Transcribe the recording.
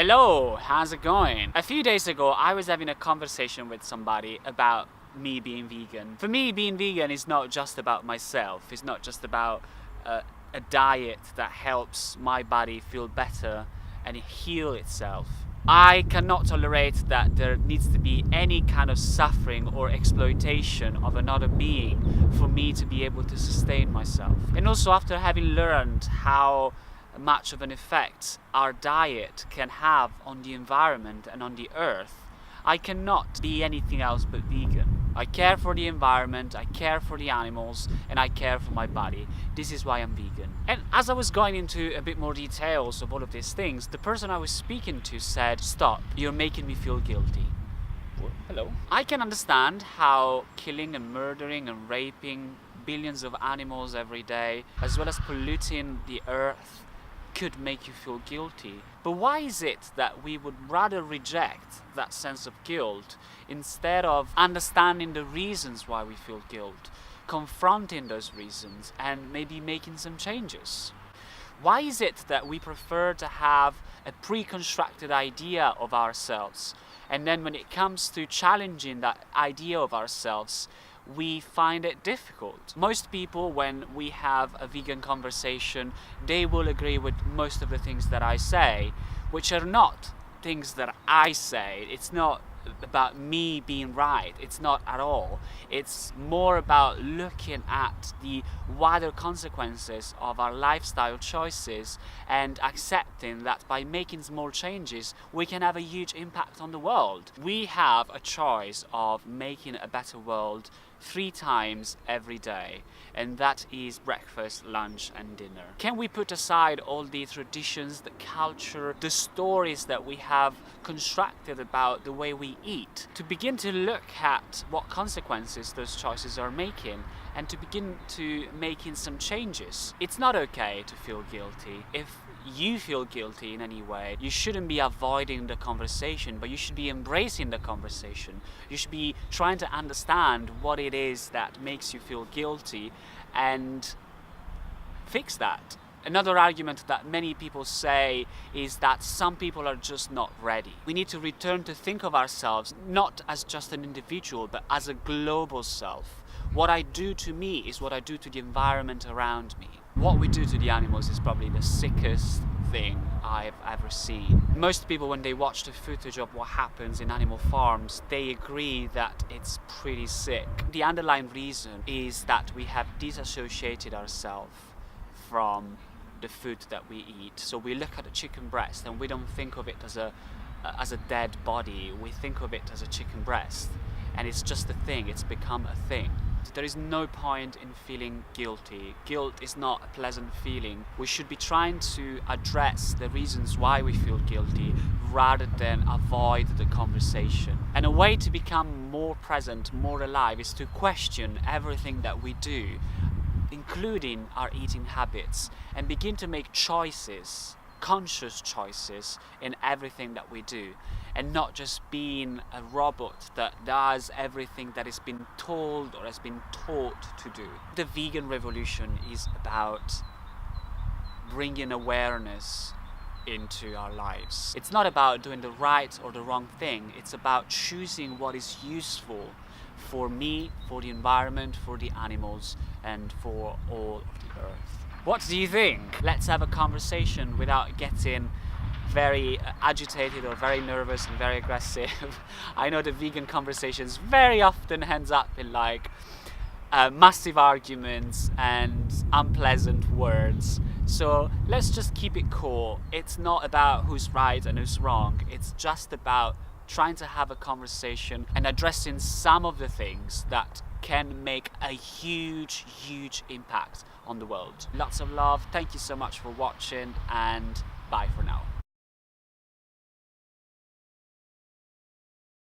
Hello, how's it going? A few days ago, I was having a conversation with somebody about me being vegan. For me, being vegan is not just about myself. It's not just about a diet that helps my body feel better and heal itself. I cannot tolerate that there needs to be any kind of suffering or exploitation of another being for me to be able to sustain myself. And also, after having learned how much of an effect our diet can have on the environment and on the earth, I cannot be anything else but vegan. I care for the environment, I care for the animals, and I care for my body. This is why I'm vegan. And as I was going into a bit more details of all of these things, the person I was speaking to said, "Stop, you're making me feel guilty." Well, hello. I can understand how killing and murdering and raping billions of animals every day, as well as polluting the earth, could make you feel guilty. But why is it that we would rather reject that sense of guilt instead of understanding the reasons why we feel guilt, confronting those reasons, and maybe making some changes? Why is it that we prefer to have a pre-constructed idea of ourselves, and then when it comes to challenging that idea of ourselves, we find it difficult? Most people, when we have a vegan conversation, they will agree with most of the things that I say, which are not things that I say. It's not about me being right. It's not at all. It's more about looking at the wider consequences of our lifestyle choices and accepting that by making small changes, we can have a huge impact on the world. We have a choice of making a better world 3 times every day, and that is breakfast, lunch and dinner. Can we put aside all the traditions, the culture, the stories that we have constructed about the way we eat, to begin to look at what consequences those choices are making and to begin to making some changes? It's not okay to feel guilty. If you feel guilty in any way, you shouldn't be avoiding the conversation, but you should be embracing the conversation. You should be trying to understand what it is that makes you feel guilty and fix that. Another argument that many people say is that some people are just not ready. We need to return to think of ourselves not as just an individual, but as a global self. What I do to me is what I do to the environment around me. What we do to the animals is probably the sickest thing I've ever seen. Most people, when they watch the footage of what happens in animal farms, they agree that it's pretty sick. The underlying reason is that we have disassociated ourselves from the food that we eat. So we look at a chicken breast and we don't think of it as a dead body. We think of it as a chicken breast, and it's just a thing. It's become a thing. There is no point in feeling guilty. Guilt is not a pleasant feeling. We should be trying to address the reasons why we feel guilty rather than avoid the conversation. And a way to become more present, more alive, is to question everything that we do, including our eating habits, and begin to make choices, conscious choices in everything that we do, and not just being a robot that does everything that has been told or has been taught to do. The vegan revolution is about bringing awareness into our lives. It's not about doing the right or the wrong thing. It's about choosing what is useful for me, for the environment, for the animals, and for all of the earth. What do you think? Let's have a conversation without getting very agitated or very nervous and very aggressive. I know the vegan conversations very often ends up in massive arguments and unpleasant words. So let's just keep it cool. It's not about who's right and who's wrong. It's just about trying to have a conversation and addressing some of the things that can make a huge impact on the world. Lots of love. Thank you so much for watching, and bye for now.